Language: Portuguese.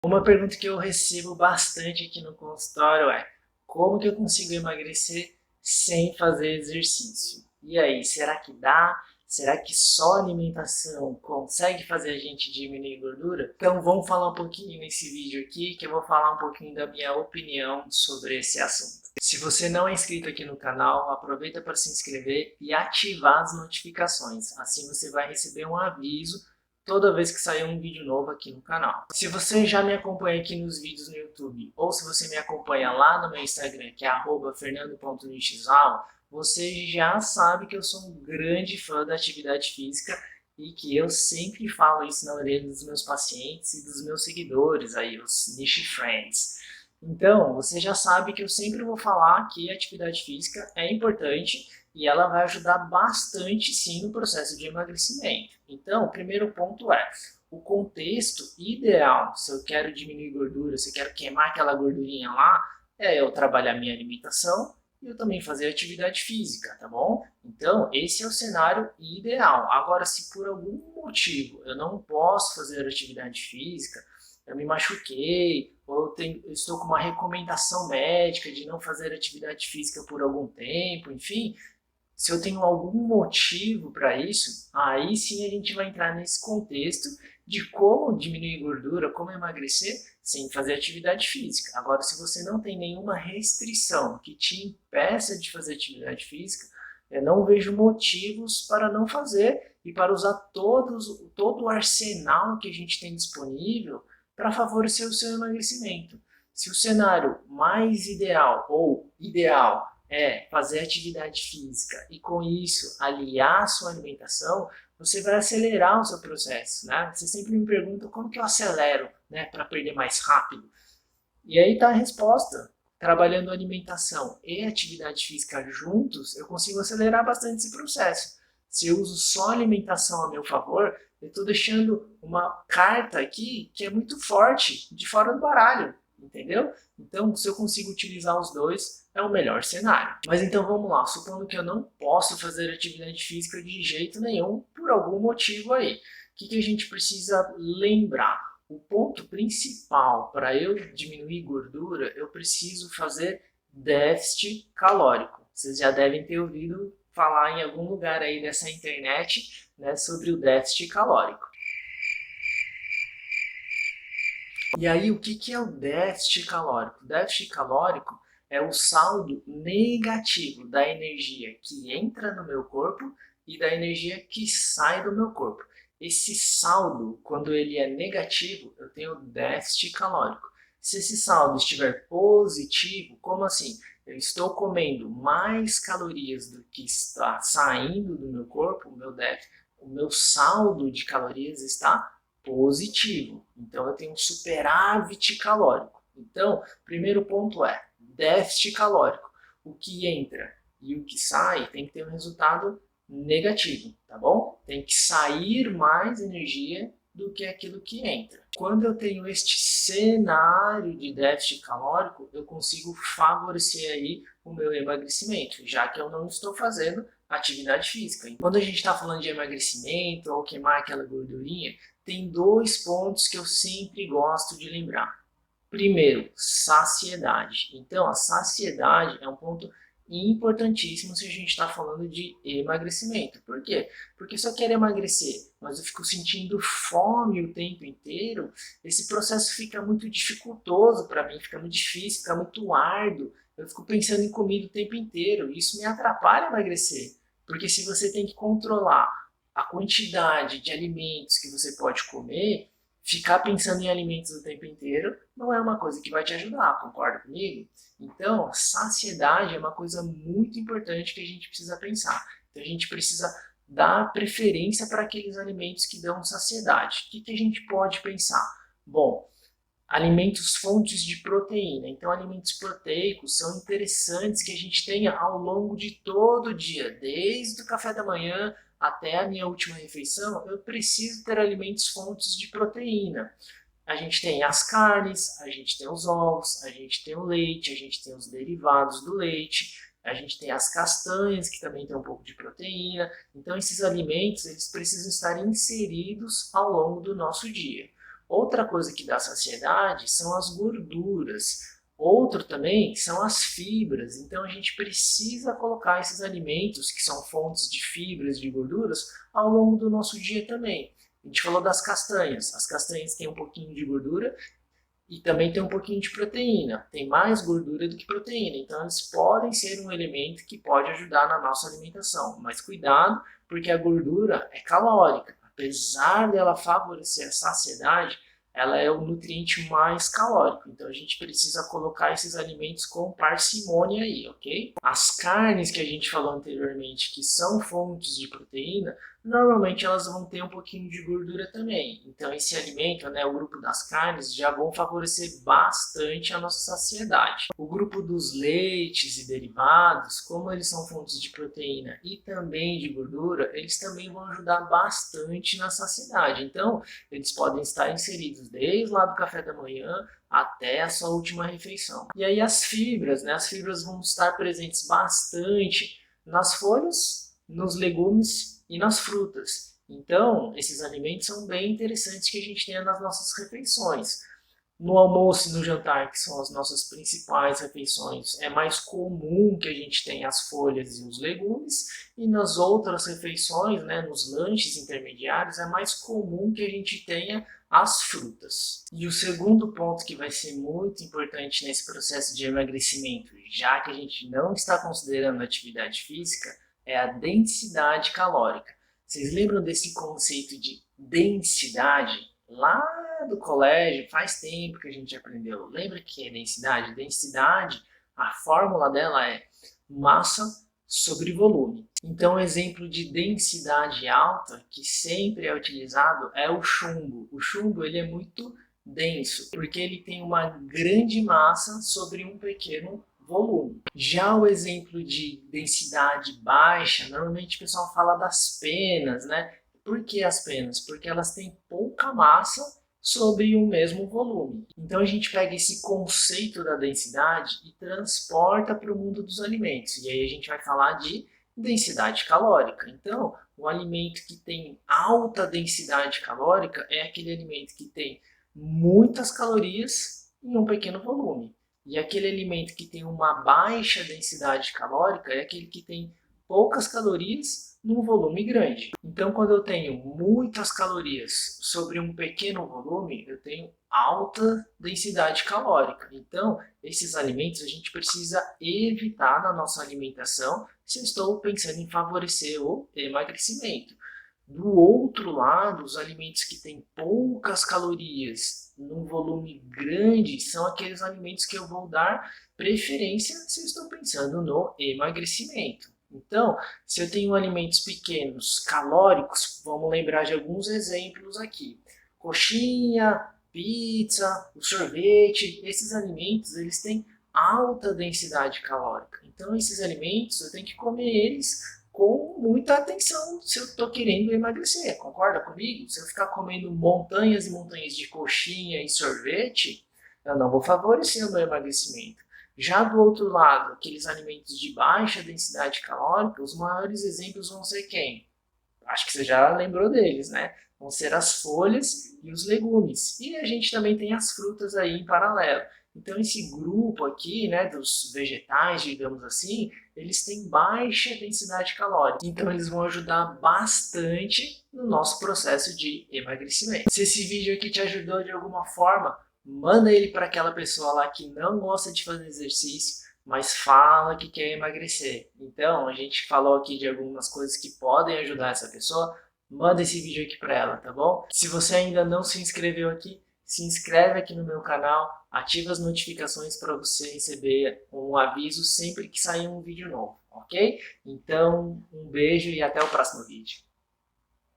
Uma pergunta que eu recebo bastante aqui no consultório é: como que eu consigo emagrecer sem fazer exercício? E aí, será que dá? Será que só alimentação consegue fazer a gente diminuir gordura? Então vamos falar um pouquinho nesse vídeo aqui, que eu vou falar um pouquinho da minha opinião sobre esse assunto. Se você não é inscrito aqui no canal, aproveita para se inscrever e ativar as notificações. Assim você vai receber um aviso toda vez que sair um vídeo novo aqui no canal. Se você já me acompanha aqui nos vídeos no YouTube, ou se você me acompanha lá no meu Instagram, que é @fernando.nishizawa, você já sabe que eu sou um grande fã da atividade física e que eu sempre falo isso na orelha dos meus pacientes e dos meus seguidores, aí, os Niche Friends. Então, você já sabe que eu sempre vou falar que a atividade física é importante e ela vai ajudar bastante sim no processo de emagrecimento. Então, o primeiro ponto é o contexto ideal. Se eu quero diminuir gordura, se eu quero queimar aquela gordurinha lá, é eu trabalhar minha alimentação e eu também fazer atividade física, tá bom? Então, esse é o cenário ideal. Agora, se por algum motivo eu não posso fazer atividade física, eu me machuquei, ou eu estou com uma recomendação médica de não fazer atividade física por algum tempo, enfim, se eu tenho algum motivo para isso, aí sim a gente vai entrar nesse contexto de como diminuir gordura, como emagrecer sem fazer atividade física. Agora, se você não tem nenhuma restrição que te impeça de fazer atividade física, eu não vejo motivos para não fazer e para usar todo o arsenal que a gente tem disponível para favorecer o seu emagrecimento. Se o cenário mais ideal ou ideal é fazer atividade física e com isso aliar a sua alimentação, você vai acelerar o seu processo, né? Você sempre me pergunta como que eu acelero, né, para perder mais rápido. E aí está a resposta. Trabalhando alimentação e atividade física juntos, eu consigo acelerar bastante esse processo. Se eu uso só alimentação a meu favor, eu estou deixando uma carta aqui que é muito forte de fora do baralho, entendeu? Então, se eu consigo utilizar os dois, é o melhor cenário. Mas então vamos lá, supondo que eu não posso fazer atividade física de jeito nenhum, por algum motivo aí. O que a gente precisa lembrar? O ponto principal para eu diminuir gordura, eu preciso fazer déficit calórico. Vocês já devem ter ouvido falar em algum lugar aí dessa internet, né, sobre o déficit calórico. E aí, o que é o déficit calórico? O déficit calórico é o saldo negativo da energia que entra no meu corpo e da energia que sai do meu corpo. Esse saldo, quando ele é negativo, eu tenho déficit calórico. Se esse saldo estiver positivo, como assim? Eu estou comendo mais calorias do que está saindo do meu corpo, o meu saldo de calorias está positivo. Então eu tenho um superávit calórico. Então, primeiro ponto é déficit calórico. O que entra e o que sai tem que ter um resultado negativo, tá bom? Tem que sair mais energia do que aquilo que entra. Quando eu tenho este cenário de déficit calórico, eu consigo favorecer aí o meu emagrecimento, já que eu não estou fazendo atividade física. Quando a gente está falando de emagrecimento ou queimar aquela gordurinha, tem dois pontos que eu sempre gosto de lembrar. Primeiro, saciedade. Então, a saciedade é um ponto importantíssimo se a gente está falando de emagrecimento. Por quê? Porque se eu quero emagrecer, mas eu fico sentindo fome o tempo inteiro, esse processo fica muito dificultoso para mim, fica muito difícil, fica muito árduo. Eu fico pensando em comida o tempo inteiro e isso me atrapalha a emagrecer. Porque se você tem que controlar a quantidade de alimentos que você pode comer, ficar pensando em alimentos o tempo inteiro não é uma coisa que vai te ajudar, concorda comigo? Então, a saciedade é uma coisa muito importante que a gente precisa pensar. Então, a gente precisa dar preferência para aqueles alimentos que dão saciedade. O que a gente pode pensar? Bom, alimentos fontes de proteína. Então, alimentos proteicos são interessantes que a gente tenha ao longo de todo o dia, desde o café da manhã até a minha última refeição, eu preciso ter alimentos fontes de proteína. A gente tem as carnes, a gente tem os ovos, a gente tem o leite, a gente tem os derivados do leite, a gente tem as castanhas, que também tem um pouco de proteína. Então, esses alimentos eles precisam estar inseridos ao longo do nosso dia. Outra coisa que dá saciedade são as gorduras. Outro também são as fibras. Então a gente precisa colocar esses alimentos, que são fontes de fibras, de gorduras, ao longo do nosso dia também. A gente falou das castanhas. As castanhas têm um pouquinho de gordura e também tem um pouquinho de proteína. Tem mais gordura do que proteína. Então eles podem ser um elemento que pode ajudar na nossa alimentação. Mas cuidado, porque a gordura é calórica. Apesar dela favorecer a saciedade, ela é o nutriente mais calórico. Então a gente precisa colocar esses alimentos com parcimônia aí, ok? As carnes que a gente falou anteriormente, que são fontes de proteína, normalmente elas vão ter um pouquinho de gordura também. Então esse alimento, né, o grupo das carnes, já vão favorecer bastante a nossa saciedade. O grupo dos leites e derivados, como eles são fontes de proteína e também de gordura, eles também vão ajudar bastante na saciedade. Então eles podem estar inseridos desde lá do café da manhã até a sua última refeição. E aí as fibras, né? As fibras vão estar presentes bastante nas folhas, nos legumes e nas frutas. Então, esses alimentos são bem interessantes que a gente tenha nas nossas refeições. No almoço e no jantar, que são as nossas principais refeições, é mais comum que a gente tenha as folhas e os legumes, e nas outras refeições, né, nos lanches intermediários, é mais comum que a gente tenha as frutas. E o segundo ponto que vai ser muito importante nesse processo de emagrecimento, já que a gente não está considerando atividade física, é a densidade calórica. Vocês lembram desse conceito de densidade? Lá do colégio, faz tempo que a gente aprendeu. Lembra que é densidade? Densidade, a fórmula dela é massa sobre volume. Então, um exemplo de densidade alta, que sempre é utilizado, é o chumbo. O chumbo ele é muito denso, porque ele tem uma grande massa sobre um pequeno volume. Já o exemplo de densidade baixa, normalmente o pessoal fala das penas, né? Por que as penas? Porque elas têm pouca massa sobre o mesmo volume. Então a gente pega esse conceito da densidade e transporta para o mundo dos alimentos. E aí a gente vai falar de densidade calórica. Então, o alimento que tem alta densidade calórica é aquele alimento que tem muitas calorias em um pequeno volume. E aquele alimento que tem uma baixa densidade calórica é aquele que tem poucas calorias num volume grande. Então, quando eu tenho muitas calorias sobre um pequeno volume, eu tenho alta densidade calórica. Então, esses alimentos a gente precisa evitar na nossa alimentação se eu estou pensando em favorecer o emagrecimento. Do outro lado, os alimentos que têm poucas calorias num volume grande são aqueles alimentos que eu vou dar preferência se eu estou pensando no emagrecimento. Então, se eu tenho alimentos pequenos, calóricos, vamos lembrar de alguns exemplos aqui. Coxinha, pizza, o sorvete, esses alimentos eles têm alta densidade calórica. Então, esses alimentos eu tenho que comer eles com muita atenção se eu estou querendo emagrecer. Concorda comigo? Se eu ficar comendo montanhas e montanhas de coxinha e sorvete, eu não vou favorecer o meu emagrecimento. Já do outro lado, aqueles alimentos de baixa densidade calórica, os maiores exemplos vão ser quem? Acho que você já lembrou deles, né? Vão ser as folhas e os legumes. E a gente também tem as frutas aí em paralelo. Então esse grupo aqui, né, dos vegetais, digamos assim, eles têm baixa densidade calórica. Então eles vão ajudar bastante no nosso processo de emagrecimento. Se esse vídeo aqui te ajudou de alguma forma, manda ele para aquela pessoa lá que não gosta de fazer exercício, mas fala que quer emagrecer. Então, a gente falou aqui de algumas coisas que podem ajudar essa pessoa. Manda esse vídeo aqui para ela, tá bom? Se você ainda não se inscreveu aqui, se inscreve aqui no meu canal, ativa as notificações para você receber um aviso sempre que sair um vídeo novo, ok? Então, um beijo e até o próximo vídeo.